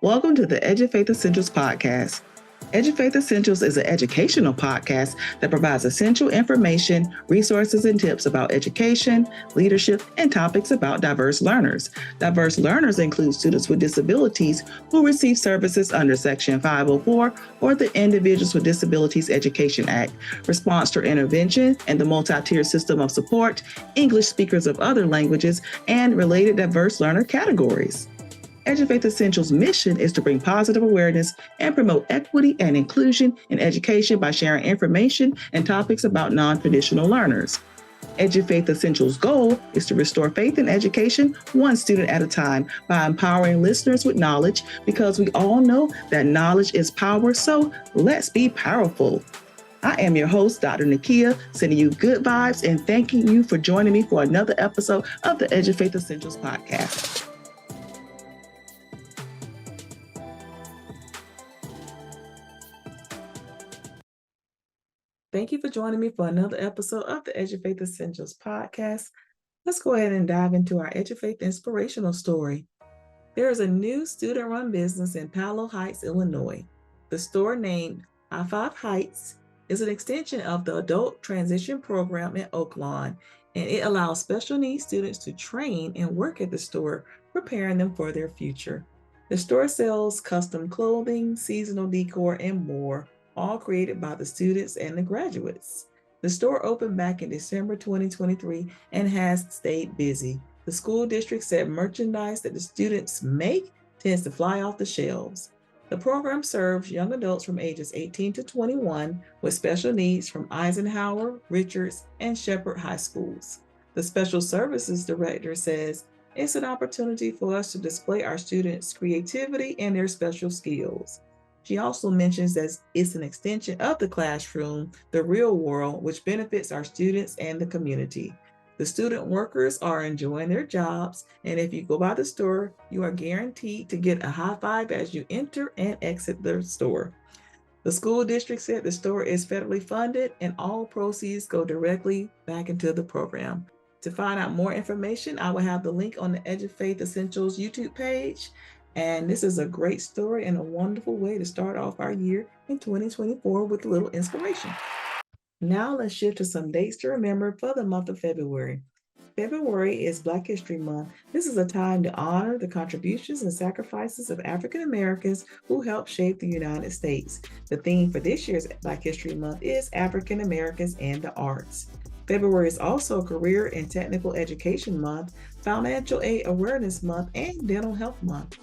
Welcome to the Edufaith Essentials podcast. Edufaith Essentials is an educational podcast that provides essential information, resources, and tips about education, leadership, and topics about diverse learners. Diverse learners include students with disabilities who receive services under Section 504 or the Individuals with Disabilities Education Act, response to intervention and the multi-tiered system of support, English speakers of other languages, and related diverse learner categories. Edufaith Essentials' mission is to bring positive awareness and promote equity and inclusion in education by sharing information and topics about non-traditional learners. Edufaith Essentials' goal is to restore faith in education one student at a time by empowering listeners with knowledge, because we all know that knowledge is power, so let's be powerful. I am your host, Dr. Nakia, sending you good vibes and thanking you for joining me for another episode of the Edufaith Essentials podcast. Thank you for joining me for another episode of the Edufaith Essentials podcast. Let's go ahead and dive into our Edufaith inspirational story. There is a new student-run business in Palo Heights, Illinois. The store, named I-5 Heights, is an extension of the Adult Transition Program in Oaklawn, and it allows special needs students to train and work at the store, preparing them for their future. The store sells custom clothing, seasonal decor, and more, all created by the students and the graduates. The store opened back in December 2023 and has stayed busy. The school district said merchandise that the students make tends to fly off the shelves. The program serves young adults from ages 18 to 21 with special needs from Eisenhower, Richards, and Shepherd High Schools. The Special Services Director says it's an opportunity for us to display our students' creativity and their special skills. She also mentions that it's an extension of the classroom, the real world, which benefits our students and the community. The student workers are enjoying their jobs, and if you go by the store, you are guaranteed to get a high five as you enter and exit the store. The school district said the store is federally funded and all proceeds go directly back into the program. To find out more information, I will have the link on the Edufaith Essentials YouTube page. And this is a great story and a wonderful way to start off our year in 2024 with a little inspiration. Now let's shift to some dates to remember for the month of February. February is Black History Month. This is a time to honor the contributions and sacrifices of African Americans who helped shape the United States. The theme for this year's Black History Month is African Americans and the Arts. February is also Career and Technical Education Month, Financial Aid Awareness Month, and Dental Health Month.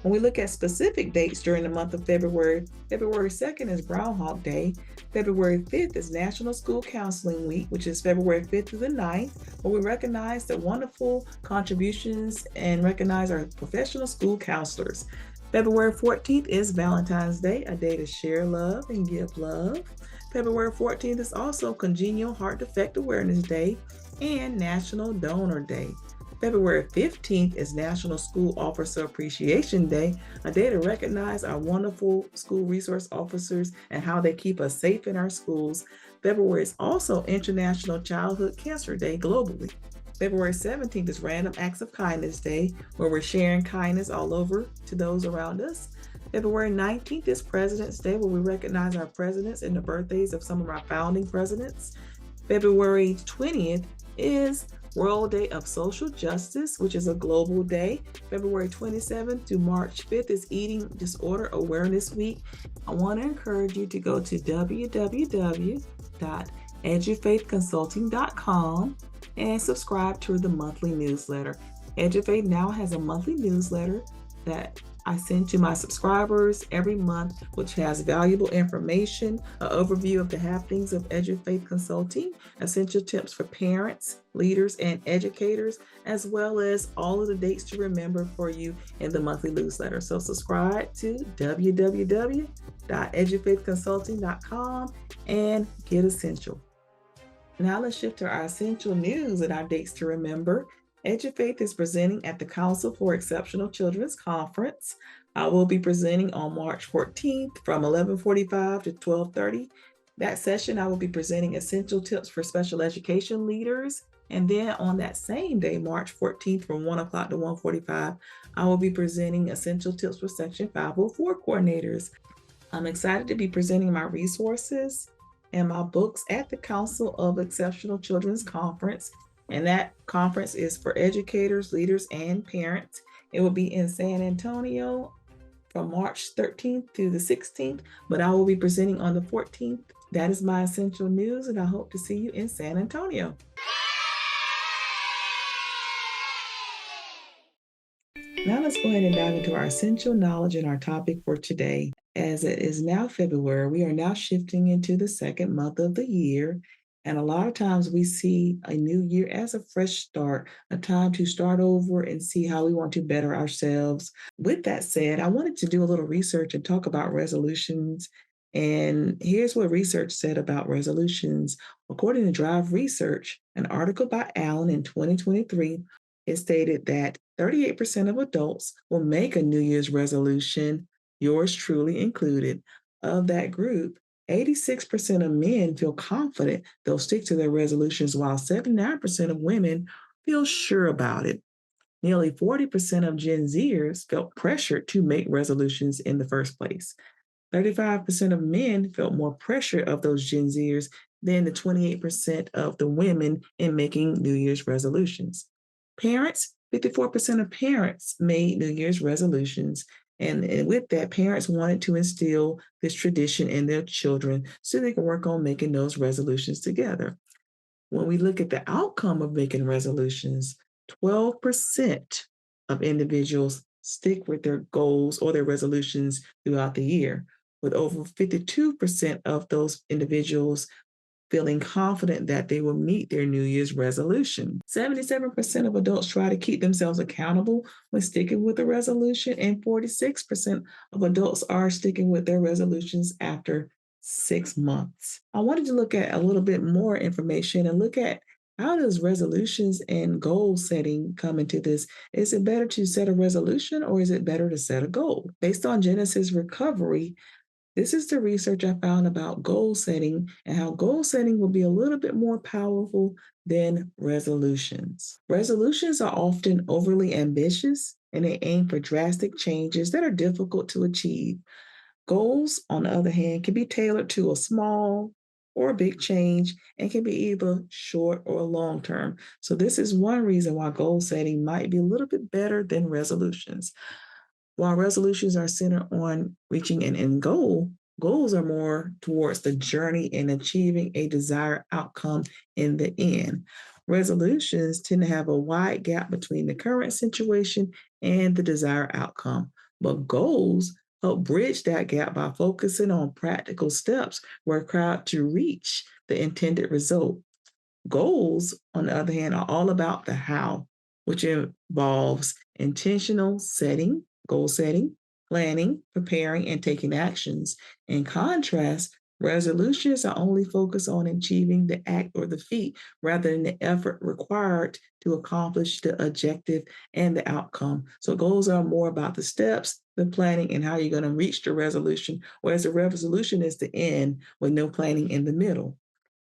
When we look at specific dates during the month of February, February 2nd is Groundhog Day. February 5th is National School Counseling Week, which is February 5th to the 9th, where we recognize the wonderful contributions and recognize our professional school counselors. February 14th is Valentine's Day, a day to share love and give love. February 14th is also Congenital Heart Defect Awareness Day and National Donor Day. February 15th is National School Officer Appreciation Day, a day to recognize our wonderful school resource officers and how they keep us safe in our schools. February is also International Childhood Cancer Day globally. February 17th is Random Acts of Kindness Day, where we're sharing kindness all over to those around us. February 19th is President's Day, where we recognize our presidents and the birthdays of some of our founding presidents. February 20th is World Day of Social Justice, which is a global day. February 27th to March 5th is Eating Disorder Awareness Week. I want to encourage you to go to www.edufaithconsulting.com and subscribe to the monthly newsletter. Edufaith now has a monthly newsletter that I send to my subscribers every month, which has valuable information, an overview of the happenings of Edufaith Consulting, essential tips for parents, leaders, and educators, as well as all of the dates to remember for you in the monthly newsletter. So subscribe to www.edufaithconsulting.com and get essential. Now let's shift to our essential news and our dates to remember. Edufaith is presenting at the Council for Exceptional Children's Conference. I will be presenting on March 14th from 11:45 to 12:30. That session, I will be presenting essential tips for special education leaders, And then on that same day, March 14th, from 1 o'clock to 1:45, I will be presenting essential tips for Section 504 coordinators. I'm excited to be presenting my resources and my books at the Council of Exceptional Children's Conference. And that conference is for educators, leaders, and parents. It will be in San Antonio from March 13th through the 16th, but I will be presenting on the 14th. That is my essential news, and I hope to see you in San Antonio. Now let's go ahead and dive into our essential knowledge and our topic for today. As it is now February, we are now shifting into the second month of the year. And a lot of times we see a new year as a fresh start, a time to start over and see how we want to better ourselves. With that said, I wanted to do a little research and talk about resolutions. And here's what research said about resolutions. According to Drive Research, an article by Allen in 2023, it stated that 38% of adults will make a New Year's resolution, yours truly included. Of that group, 86% of men feel confident they'll stick to their resolutions, while 79% of women feel sure about it. Nearly 40% of Gen Zers felt pressured to make resolutions in the first place. 35% of men felt more pressure of those Gen Zers than the 28% of the women in making New Year's resolutions. Parents, 54% of parents made New Year's resolutions. And with that, parents wanted to instill this tradition in their children so they can work on making those resolutions together. When we look at the outcome of making resolutions, 12% of individuals stick with their goals or their resolutions throughout the year, with over 52% of those individuals feeling confident that they will meet their New Year's resolution. 77% of adults try to keep themselves accountable when sticking with the resolution, and 46% of adults are sticking with their resolutions after 6 months. I wanted to look at a little bit more information and look at how does resolutions and goal setting come into this? Is it better to set a resolution or is it better to set a goal? Based on Genesis Recovery, this is the research I found about goal setting and how goal setting will be a little bit more powerful than resolutions. Resolutions are often overly ambitious and they aim for drastic changes that are difficult to achieve. Goals, on the other hand, can be tailored to a small or a big change and can be either short or long term. So, this is one reason why goal setting might be a little bit better than resolutions. While resolutions are centered on reaching an end goal, goals are more towards the journey in achieving a desired outcome in the end. Resolutions tend to have a wide gap between the current situation and the desired outcome, but goals help bridge that gap by focusing on practical steps required to reach the intended result. Goals, on the other hand, are all about the how, which involves intentional setting, goal setting, planning, preparing, and taking actions. In contrast, resolutions are only focused on achieving the act or the feat rather than the effort required to accomplish the objective and the outcome. So, goals are more about the steps, the planning, and how you're going to reach the resolution, whereas the resolution is the end with no planning in the middle.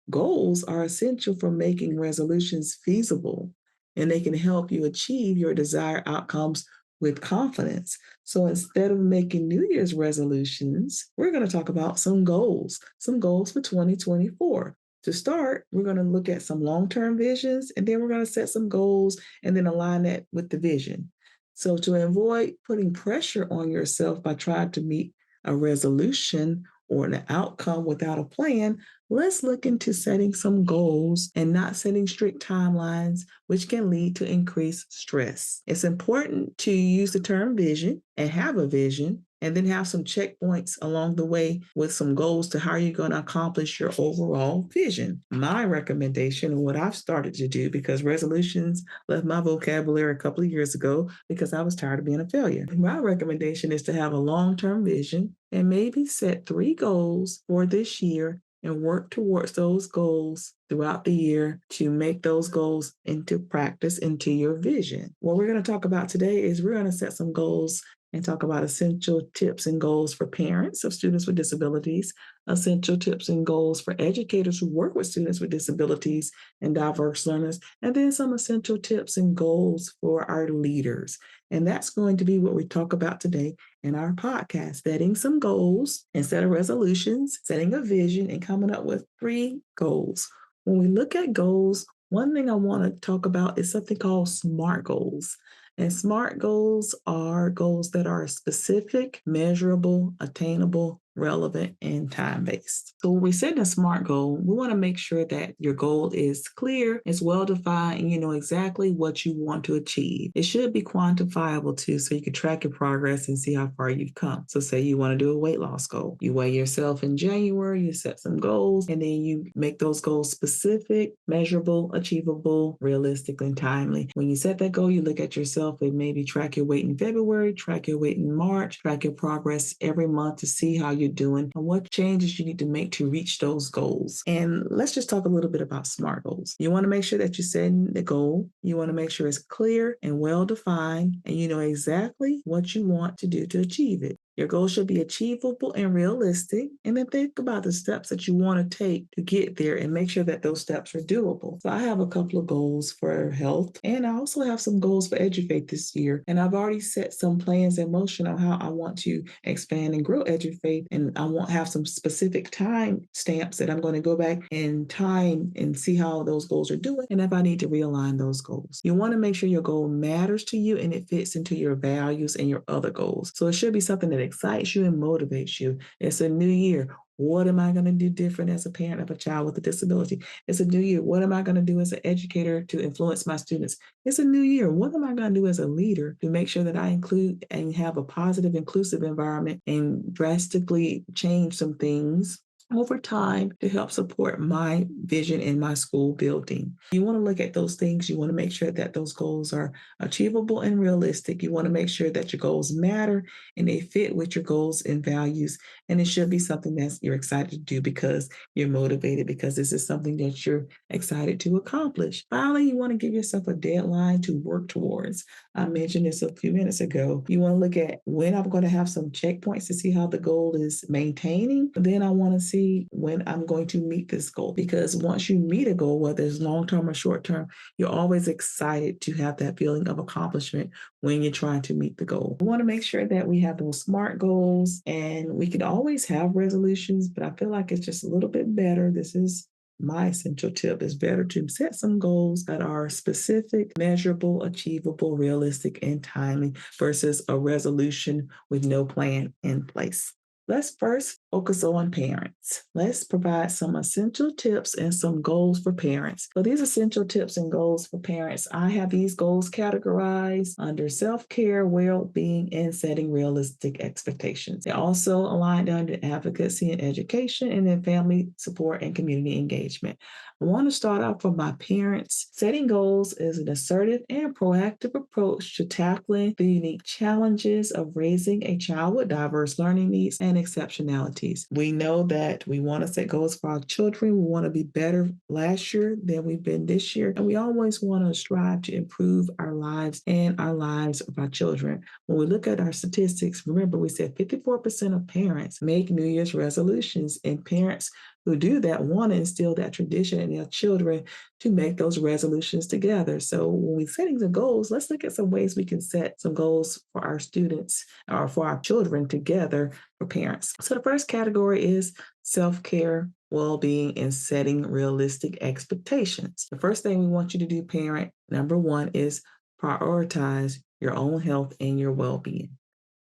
Goals are essential for making resolutions feasible, and they can help you achieve your desired outcomes with confidence. So instead of making New Year's resolutions, we're going to talk about some goals for 2024. To start, we're going to look at some long term visions, and then we're going to set some goals and then align that with the vision. So, to avoid putting pressure on yourself by trying to meet a resolution or an outcome without a plan, let's look into setting some goals and not setting strict timelines, which can lead to increased stress. It's important to use the term vision and have a vision, and then have some checkpoints along the way with some goals to how you're going to accomplish your overall vision. My recommendation, and what I've started to do, because resolutions left my vocabulary a couple of years ago because I was tired of being a failure. My recommendation is to have a long term vision and maybe set 3 goals for this year and work towards those goals throughout the year to make those goals into practice, into your vision. What we're going to talk about today is we're going to set some goals and talk about essential tips and goals for parents of students with disabilities, essential tips and goals for educators who work with students with disabilities and diverse learners, and then some essential tips and goals for our leaders. And that's going to be what we talk about today in our podcast, setting some goals instead of resolutions, setting a vision, and coming up with 3 goals. When we look at goals, one thing I want to talk about is something called SMART goals. And SMART goals are goals that are specific, measurable, attainable, relevant, and time-based. So when we set a SMART goal, we want to make sure that your goal is clear, it's well-defined, and you know exactly what you want to achieve. It should be quantifiable too, so you can track your progress and see how far you've come. So say you want to do a weight loss goal. You weigh yourself in January, you set some goals, and then you make those goals specific, measurable, achievable, realistic, and timely. When you set that goal, you look at yourself and maybe track your weight in February, track your weight in March, track your progress every month to see how you're doing and what changes you need to make to reach those goals. And let's just talk a little bit about SMART goals. You want to make sure that you're setting the goal. You want to make sure it's clear and well defined, and you know exactly what you want to do to achieve it. Your goal should be achievable and realistic. And then think about the steps that you want to take to get there and make sure that those steps are doable. So I have a couple of goals for health, and I also have some goals for Edufaith this year. And I've already set some plans in motion on how I want to expand and grow Edufaith. And I want to have some specific time stamps that I'm going to go back in time and see how those goals are doing and if I need to realign those goals. You want to make sure your goal matters to you and it fits into your values and your other goals. So it should be something that excites you and motivates you. It's a new year. What am I going to do different as a parent of a child with a disability? It's a new year. What am I going to do as an educator to influence my students? It's a new year. What am I going to do as a leader to make sure that I include and have a positive, inclusive environment and drastically change some things over time to help support my vision in my school building? You want to look at those things. You want to make sure that those goals are achievable and realistic. You want to make sure that your goals matter and they fit with your goals and values. And it should be something that you're excited to do because you're motivated, because this is something that you're excited to accomplish. Finally, you want to give yourself a deadline to work towards. I mentioned this a few minutes ago. You want to look at when I'm going to have some checkpoints to see how the goal is maintaining. Then I want to see when I'm going to meet this goal, because once you meet a goal, whether it's long-term or short-term, you're always excited to have that feeling of accomplishment when you're trying to meet the goal. We want to make sure that we have those SMART goals, and we can always have resolutions, but I feel like it's just a little bit better. This is my essential tip. Is better to set some goals that are specific, measurable, achievable, realistic, and timely versus a resolution with no plan in place. Let's first focus on parents. Let's provide some essential tips and some goals for parents. So these essential tips and goals for parents, I have these goals categorized under self-care, well-being, and setting realistic expectations. They're also aligned under advocacy and education, and then family support and community engagement. I want to start off for my parents. Setting goals is an assertive and proactive approach to tackling the unique challenges of raising a child with diverse learning needs and exceptionalities. We know that we want to set goals for our children. We want to be better last year than we've been this year. And we always want to strive to improve our lives and our lives of our children. When we look at our statistics, remember we said 54% of parents make New Year's resolutions, and parents who do that want to instill that tradition in their children to make those resolutions together. So when we're setting the goals, let's look at some ways we can set some goals for our students or for our children together for parents. So the first category is self-care, well-being, and setting realistic expectations. The first thing we want you to do, parent, number one, is prioritize your own health and your well-being.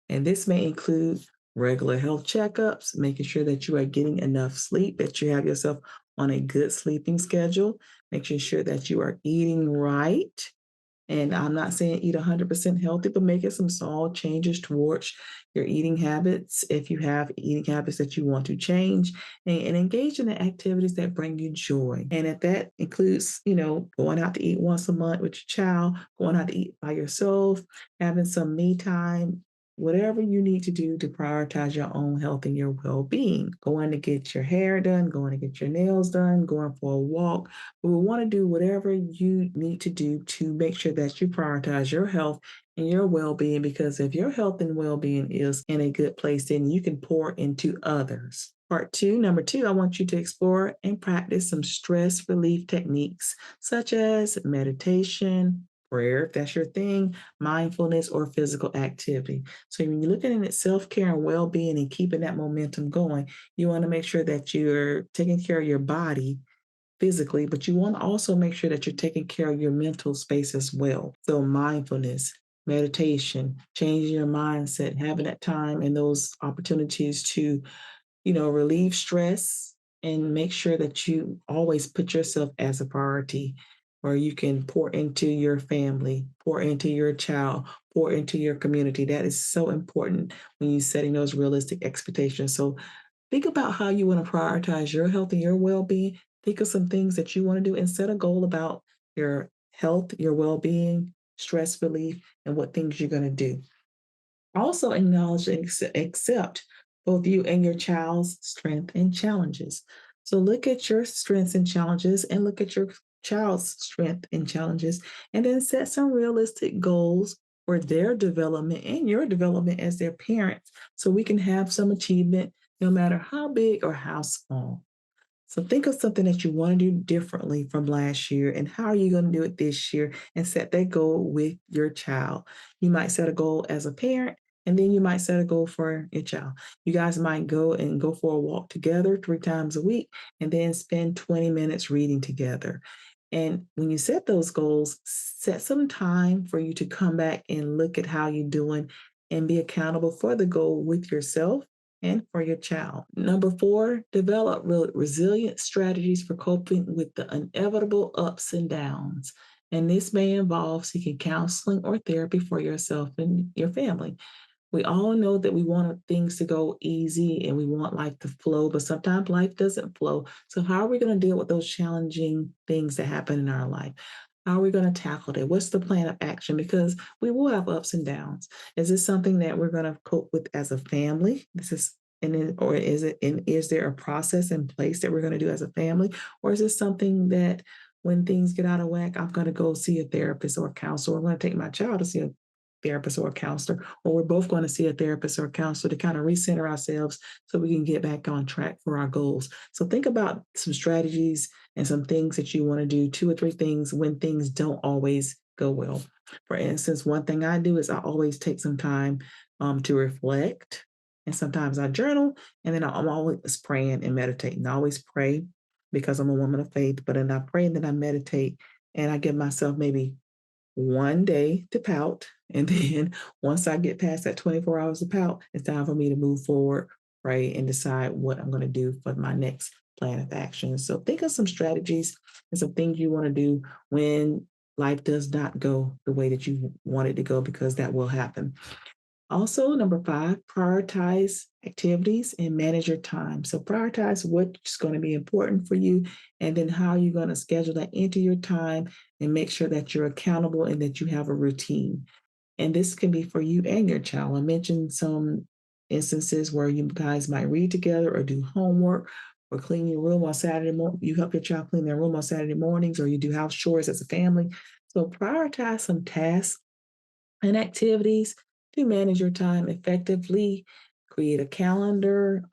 And this may include regular health checkups, making sure that you are getting enough sleep, that you have yourself on a good sleeping schedule, making sure that you are eating right. And I'm not saying eat 100% healthy, but making some small changes towards your eating habits if you have eating habits that you want to change, and engage in the activities that bring you joy. And if that includes, going out to eat once a month with your child, going out to eat by yourself, having some me time, whatever you need to do to prioritize your own health and your well-being. Going to get your hair done, going to get your nails done, going for a walk. We want to do whatever you need to do to make sure that you prioritize your health and your well-being, because if your health and well-being is in a good place, then you can pour into others. Part two, number two, I want you to explore and practice some stress relief techniques such as meditation, prayer, if that's your thing, mindfulness, or physical activity. So when you're looking at self-care and well-being and keeping that momentum going, you want to make sure that you're taking care of your body physically, but you want to also make sure that you're taking care of your mental space as well. So mindfulness, meditation, changing your mindset, having that time and those opportunities to, relieve stress and make sure that you always put yourself as a priority, where you can pour into your family, pour into your child, pour into your community. That is so important when you're setting those realistic expectations. So think about how you want to prioritize your health and your well-being. Think of some things that you want to do and set a goal about your health, your well-being, stress relief, and what things you're going to do. Also acknowledge and accept both you and your child's strength and challenges. So look at your strengths and challenges and look at your child's strength and challenges, and then set some realistic goals for their development and your development as their parents, so we can have some achievement no matter how big or how small. So think of something that you want to do differently from last year, and how are you going to do it this year, and set that goal with your child. You might set a goal as a parent, and then you might set a goal for your child. You guys might go for a walk together 3 times a week and then spend 20 minutes reading together. And when you set those goals, set some time for you to come back and look at how you're doing and be accountable for the goal with yourself and for your child. Number four, develop resilient strategies for coping with the inevitable ups and downs. And this may involve seeking counseling or therapy for yourself and your family. We all know that we want things to go easy and we want life to flow, but sometimes life doesn't flow. So, how are we going to deal with those challenging things that happen in our life? How are we going to tackle that? What's the plan of action? Because we will have ups and downs. Is this something that we're going to cope with as a family? This is and then, or is it, and is there a process in place that we're going to do as a family? Or is this something that when things get out of whack, I'm going to go see a therapist or a counselor? I'm going to take my child to see a therapist or a counselor, or we're both going to see a therapist or a counselor to kind of recenter ourselves so we can get back on track for our goals. So think about some strategies and some things that you want to do, 2 or 3 things when things don't always go well. For instance, one thing I do is I always take some time to reflect. And sometimes I journal, and then I'm always praying and meditating. I always pray because I'm a woman of faith, but then I pray and then I meditate, and I give myself maybe one day to pout. And then once I get past that 24 hours of pout, it's time for me to move forward, pray, and decide what I'm going to do for my next plan of action. So think of some strategies and some things you want to do when life does not go the way that you want it to go, because that will happen. Also, number five, prioritize activities and manage your time. So prioritize what's going to be important for you, and then how you're going to schedule that into your time, and make sure that you're accountable and that you have a routine. And this can be for you and your child. I mentioned some instances where you guys might read together or do homework or clean your room on Saturday morning. You help your child clean their room on Saturday mornings, or you do house chores as a family. So prioritize some tasks and activities to manage your time effectively. Create a calendar,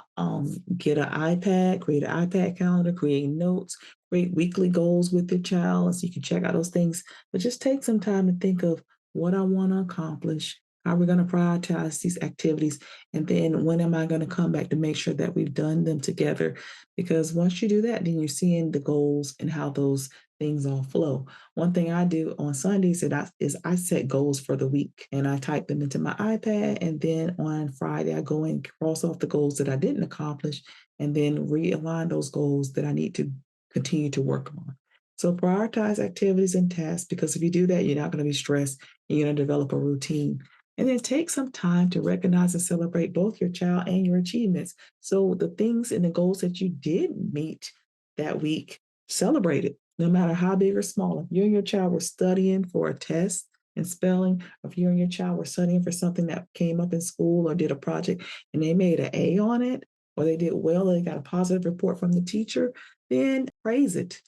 get an iPad, create an iPad calendar, create notes, create weekly goals with your child so you can check out those things. But just take some time to think of what I want to accomplish, how we're going to prioritize these activities, and then when am I going to come back to make sure that we've done them together. Because once you do that, then you're seeing the goals and how those things all flow. One thing I do on Sundays is I set goals for the week, and I type them into my iPad. And then on Friday, I go and cross off the goals that I didn't accomplish, and then realign those goals that I need to continue to work on. So prioritize activities and tasks, because if you do that, you're not going to be stressed, and you're going to develop a routine. And then take some time to recognize and celebrate both your child and your achievements. So the things and the goals that you did meet that week, celebrate it, no matter how big or small. If you and your child were studying for a test, in spelling, if you and your child were studying for something that came up in school or did a project and they made an A on it, or they did well, or they got a positive report from the teacher, then praise it.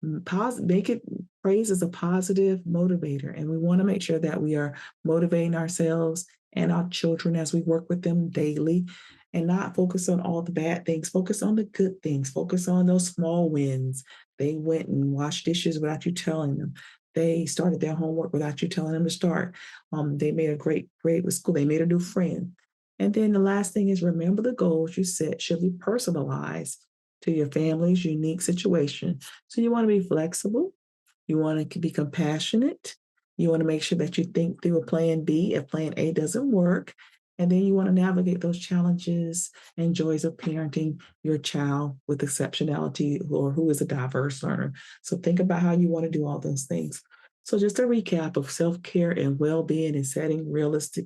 Make it praise is a positive motivator, and we want to make sure that we are motivating ourselves and our children as we work with them daily and not focus on all the bad things. Focus on the good things. Focus on those small wins. They went and washed dishes without you telling them. They started their homework without you telling them to start. They made a great grade with school. They made a new friend. And then the last thing is remember the goals you set should be personalized to your family's unique situation. So you want to be flexible. You want to be compassionate. You want to make sure that you think through a plan B if plan A doesn't work. And then you want to navigate those challenges and joys of parenting your child with exceptionality or who is a diverse learner. So think about how you want to do all those things. So just a recap of self-care and well-being and setting realistic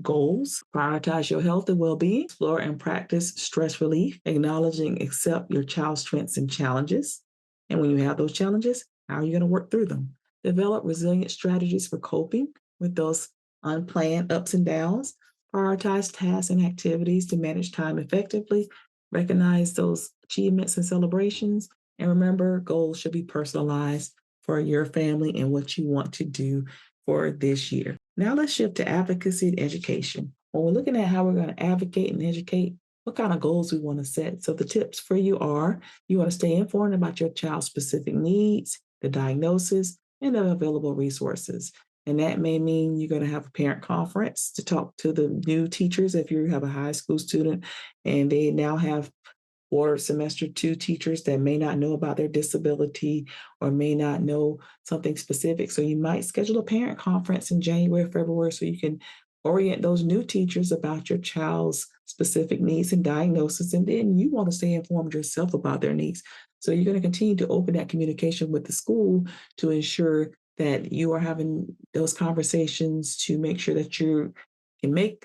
goals. Prioritize your health and well-being. Explore and practice stress relief, acknowledging, accept your child's strengths and challenges. And when you have those challenges, how are you going to work through them? Develop resilient strategies for coping with those unplanned ups and downs. Prioritize tasks and activities to manage time effectively. Recognize those achievements and celebrations. And remember, goals should be personalized for your family and what you want to do for this year. Now let's shift to advocacy and education. When we're looking at how we're going to advocate and educate, what kind of goals we want to set. So the tips for you are you want to stay informed about your child's specific needs, the diagnosis, and the available resources. And that may mean you're going to have a parent conference to talk to the new teachers if you have a high school student and they now have or semester two teachers that may not know about their disability or may not know something specific. So you might schedule a parent conference in January, February, so you can orient those new teachers about your child's specific needs and diagnosis. And then you want to stay informed yourself about their needs. So you're going to continue to open that communication with the school to ensure that you are having those conversations to make sure that you can make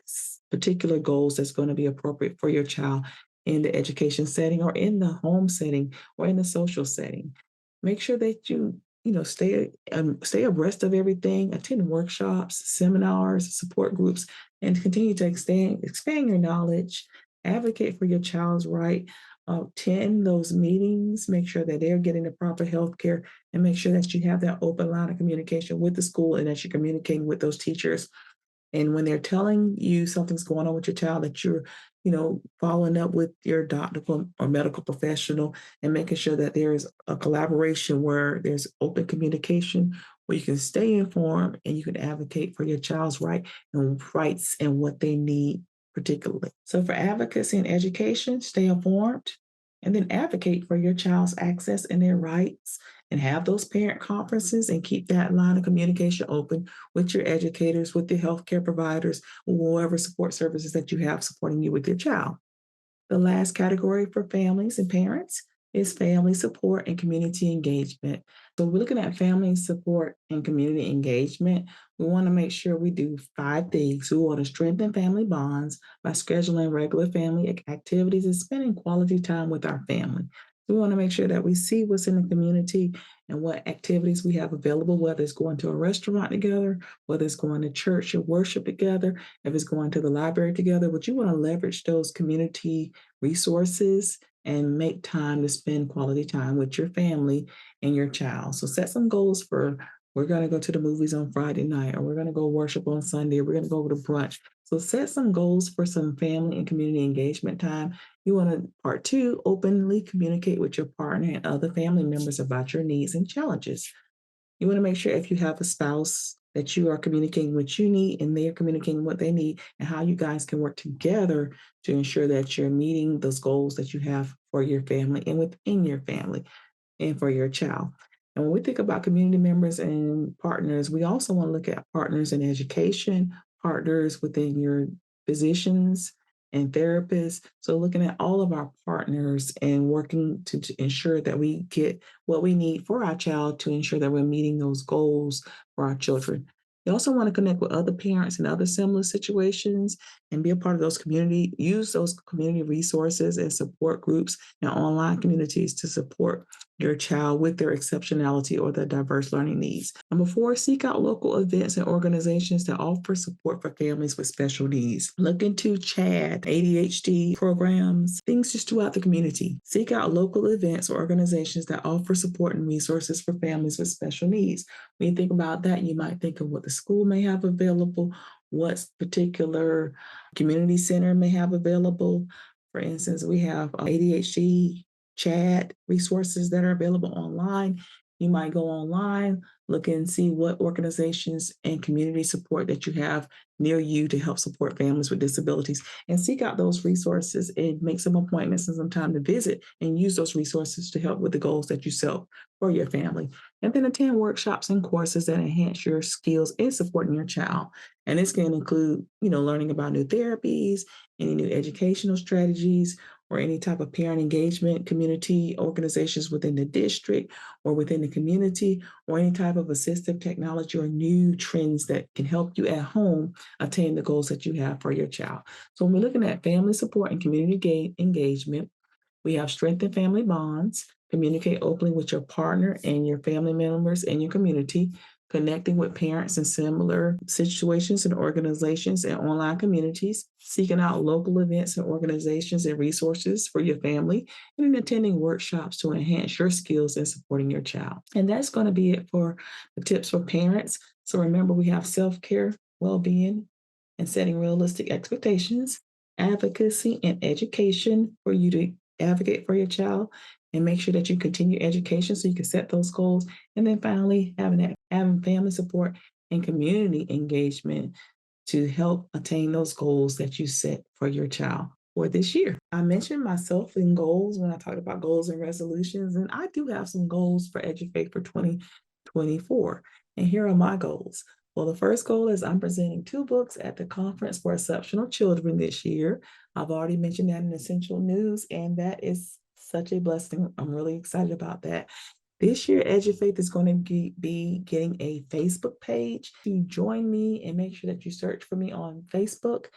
particular goals that's going to be appropriate for your child in the education setting or in the home setting or in the social setting. Make sure that stay abreast of everything, attend workshops, seminars, support groups, and continue to expand your knowledge, advocate for your child's right, attend those meetings, make sure that they're getting the proper health care, and make sure that you have that open line of communication with the school and that you're communicating with those teachers and when they're telling you something's going on with your child, that you're, following up with your doctor or medical professional and making sure that there is a collaboration where there's open communication, where you can stay informed and you can advocate for your child's rights and what they need particularly. So for advocacy and education, stay informed and then advocate for your child's access and their rights and have those parent conferences and keep that line of communication open with your educators, with the healthcare providers, whatever support services that you have supporting you with your child. The last category for families and parents is family support and community engagement. So we're looking at family support and community engagement. We want to make sure we do 5 things. We want to strengthen family bonds by scheduling regular family activities and spending quality time with our family. We want to make sure that we see what's in the community and what activities we have available, whether it's going to a restaurant together, whether it's going to church and worship together, if it's going to the library together. But you want to leverage those community resources and make time to spend quality time with your family and your child. So set some goals for we're going to go to the movies on Friday night, or we're going to go worship on Sunday, or we're going to go to brunch. So set some goals for some family and community engagement time. You want to, part 2, openly communicate with your partner and other family members about your needs and challenges. You want to make sure if you have a spouse that you are communicating what you need and they are communicating what they need and how you guys can work together to ensure that you're meeting those goals that you have for your family and within your family and for your child. And when we think about community members and partners, we also want to look at partners in education, partners within your physicians and therapists. So looking at all of our partners and working to ensure that we get what we need for our child to ensure that we're meeting those goals for our children. You also want to connect with other parents in other similar situations and be a part of use those community resources and support groups and online communities to support your child with their exceptionality or their diverse learning needs. Number four, seek out local events and organizations that offer support for families with special needs. Look into CHAD, ADHD programs, things just throughout the community. Seek out local events or organizations that offer support and resources for families with special needs. When you think about that, you might think of what the school may have available, what particular community center may have available. For instance, we have ADHD chat resources that are available online. You might go online, look and see what organizations and community support that you have near you to help support families with disabilities, and seek out those resources and make some appointments and some time to visit and use those resources to help with the goals that you set for your family. And then attend workshops and courses that enhance your skills in supporting your child. And this can include, learning about new therapies, any new educational strategies, or any type of parent engagement community organizations within the district or within the community, or any type of assistive technology or new trends that can help you at home attain the goals that you have for your child. So when we're looking at family support and community engagement, we have strengthen family bonds, communicate openly with your partner and your family members and your community, connecting with parents in similar situations and organizations and online communities, seeking out local events and organizations and resources for your family, and attending workshops to enhance your skills in supporting your child. And that's going to be it for the tips for parents. So remember, we have self-care, well-being, and setting realistic expectations, advocacy, and education for you to advocate for your child and make sure that you continue education so you can set those goals. And then finally, having family support and community engagement to help attain those goals that you set for your child for this year. I mentioned myself in goals when I talked about goals and resolutions, and I do have some goals for Edufaith for 2024. And here are my goals. Well, the first goal is I'm presenting 2 books at the Conference for Exceptional Children this year. I've already mentioned that in Essential News, and that is such a blessing. I'm really excited about that. This year, Edufaith is going to be getting a Facebook page. To join me and make sure that you search for me on Facebook.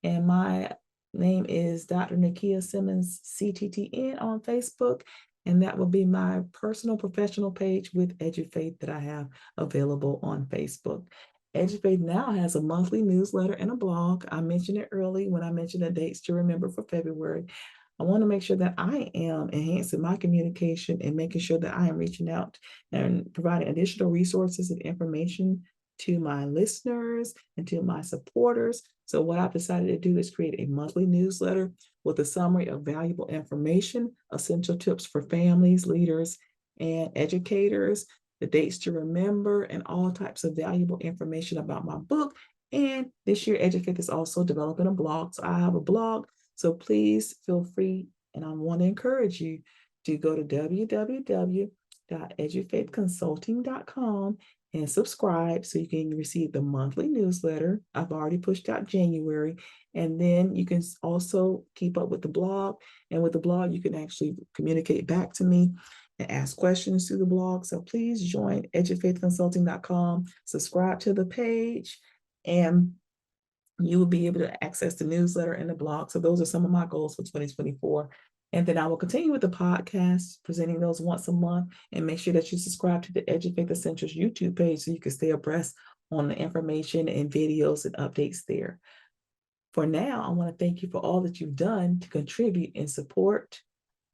And my name is Dr. Nakia Simmons, CTTN on Facebook. And that will be my personal professional page with Edufaith that I have available on Facebook. Edufaith now has a monthly newsletter and a blog. I mentioned it early when I mentioned the dates to remember for February. I want to make sure that I am enhancing my communication and making sure that I am reaching out and providing additional resources and information to my listeners and to my supporters. So what I've decided to do is create a monthly newsletter with a summary of valuable information, essential tips for families, leaders, and educators, the dates to remember, and all types of valuable information about my book. And this year, Edufaith is also developing a blog. So I have a blog. So please feel free, and I want to encourage you to go to www.edufaithconsulting.com and subscribe so you can receive the monthly newsletter. I've already pushed out January, and then you can also keep up with the blog. And with the blog, you can actually communicate back to me and ask questions through the blog. So please join edufaithconsulting.com, subscribe to the page, and you will be able to access the newsletter and the blog. So those are some of my goals for 2024. And then I will continue with the podcast, presenting those once a month, and make sure that you subscribe to the Edufaith Essentials YouTube page so you can stay abreast on the information and videos and updates there. For now, I want to thank you for all that you've done to contribute and support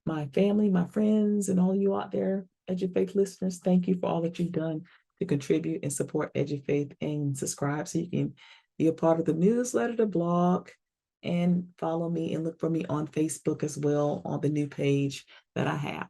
my family, my friends, and all you out there, Edufaith listeners. Thank you for all that you've done to contribute and support Edufaith, and subscribe so you can be a part of the newsletter, the blog, and follow me and look for me on Facebook as well on the new page that I have.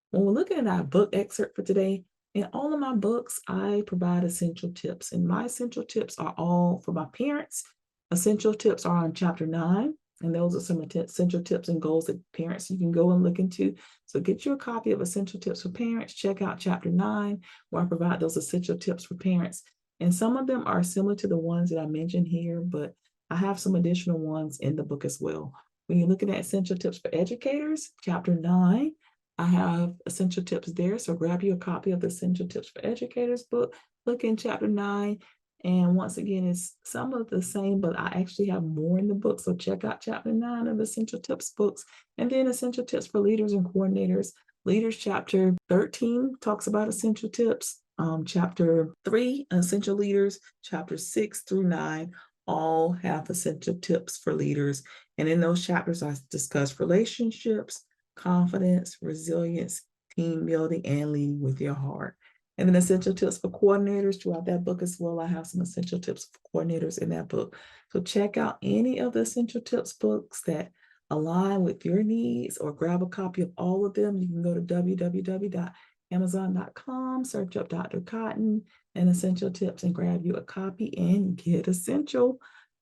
When we're looking at our book excerpt for today, in all of my books, I provide essential tips, and my essential tips are all for my parents. Essential tips are on chapter 9, and those are some essential tips and goals that parents you can go and look into. So get you a copy of Essential Tips for Parents. Check out chapter 9, where I provide those essential tips for parents. And some of them are similar to the ones that I mentioned here, but I have some additional ones in the book as well. When you're looking at Essential Tips for Educators, chapter 9, I have essential tips there. So grab you a copy of the Essential Tips for Educators book, look in chapter 9. And once again, it's some of the same, but I actually have more in the book. So check out chapter 9 of the Essential Tips books. And then Essential Tips for Leaders and Coordinators. Leaders chapter 13 talks about essential tips. Chapter 3, essential leaders, chapter 6 through 9, all have essential tips for leaders. And in those chapters, I discuss relationships, confidence, resilience, team building, and leading with your heart. And then essential tips for coordinators throughout that book as well. I have some essential tips for coordinators in that book. So check out any of the essential tips books that align with your needs, or grab a copy of all of them. You can go to www.amazon.com, search up Dr. Cotton and Essential Tips, and grab you a copy and get essential.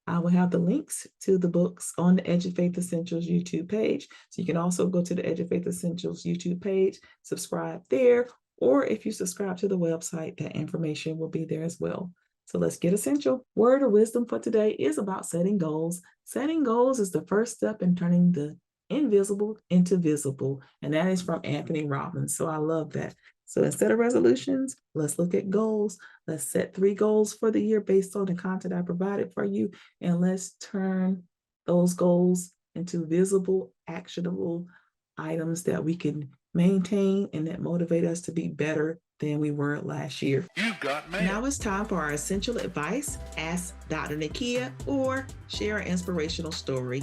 I will have the links to the books on the Edufaith Essentials YouTube page. So you can also go to the Edufaith Essentials YouTube page, subscribe there, or if you subscribe to the website, that information will be there as well. So let's get essential. Word of wisdom for today is about setting goals. Setting goals is the first step in turning the invisible into visible. And that is from Anthony Robbins. So I love that. So instead of resolutions, let's look at goals. Let's set 3 goals for the year based on the content I provided for you. And let's turn those goals into visible, actionable items that we can maintain and that motivate us to be better than we were last year. You've got mail. Now it's time for our essential advice. Ask Dr. Nakia or share an inspirational story.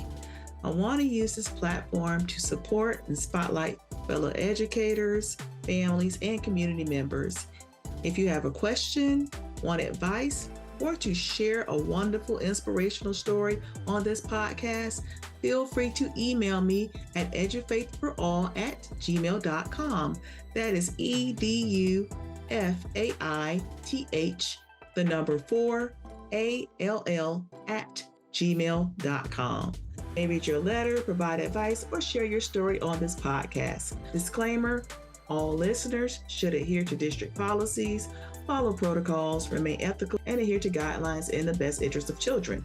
I want to use this platform to support and spotlight fellow educators, families, and community members. If you have a question, want advice, or to share a wonderful inspirational story on this podcast, feel free to email me at edufaithforall@gmail.com. That is EDUFAITH, the number 4ALL@gmail.com. May read your letter, provide advice, or share your story on this podcast. Disclaimer: all listeners should adhere to district policies, follow protocols, remain ethical, and adhere to guidelines in the best interest of children.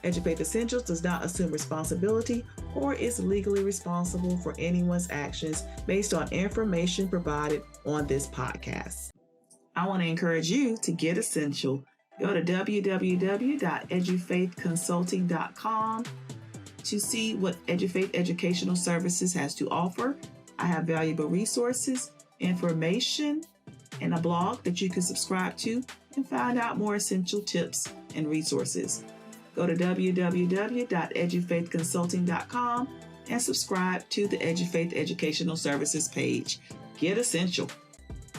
Edufaith Essentials does not assume responsibility or is legally responsible for anyone's actions based on information provided on this podcast. I want to encourage you to get essential. Go to www.edufaithconsulting.com to see what Edufaith Educational Services has to offer. I have valuable resources, information, and a blog that you can subscribe to and find out more essential tips and resources. Go to www.edufaithconsulting.com and subscribe to the Edufaith Educational Services page. Get essential.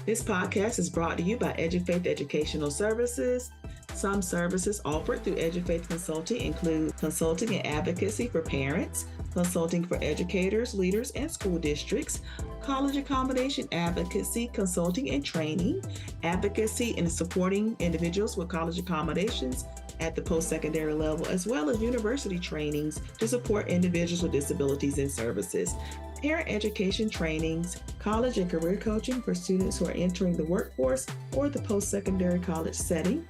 This podcast is brought to you by Edufaith Educational Services. Some services offered through Edufaith Consulting include consulting and advocacy for parents, consulting for educators, leaders, and school districts, college accommodation advocacy, consulting and training, advocacy in supporting individuals with college accommodations at the post-secondary level, as well as university trainings to support individuals with disabilities and services, parent education trainings, college and career coaching for students who are entering the workforce or the post-secondary college setting,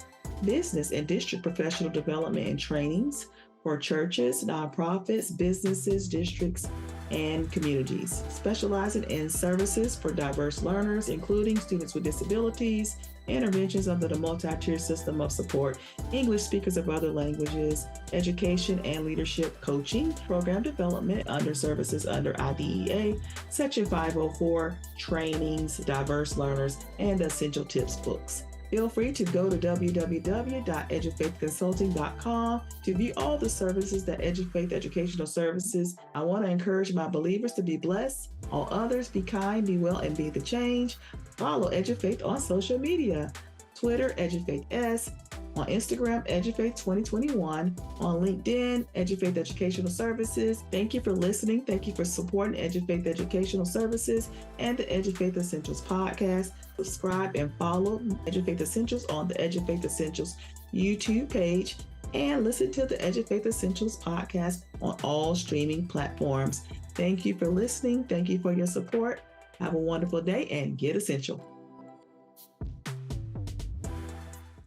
business and district professional development and trainings for churches, nonprofits, businesses, districts, and communities, specializing in services for diverse learners, including students with disabilities, interventions under the multi-tier system of support, English speakers of other languages, education and leadership coaching, program development under services under IDEA, Section 504, trainings, diverse learners, and essential tips books. Feel free to go to www.edufaithconsulting.com to view all the services that Edufaith Educational Services. I want to encourage my believers to be blessed. All others, be kind, be well, and be the change. Follow Edufaith on social media. Twitter, EdufaithS. On Instagram, Edufaith 2021. On LinkedIn, Edufaith Educational Services. Thank you for listening. Thank you for supporting Edufaith Educational Services and the Edufaith Essentials podcast. Subscribe and follow Edufaith Essentials on the Edufaith Essentials YouTube page, and listen to the Edufaith Essentials podcast on all streaming platforms. Thank you for listening. Thank you for your support. Have a wonderful day and get essential.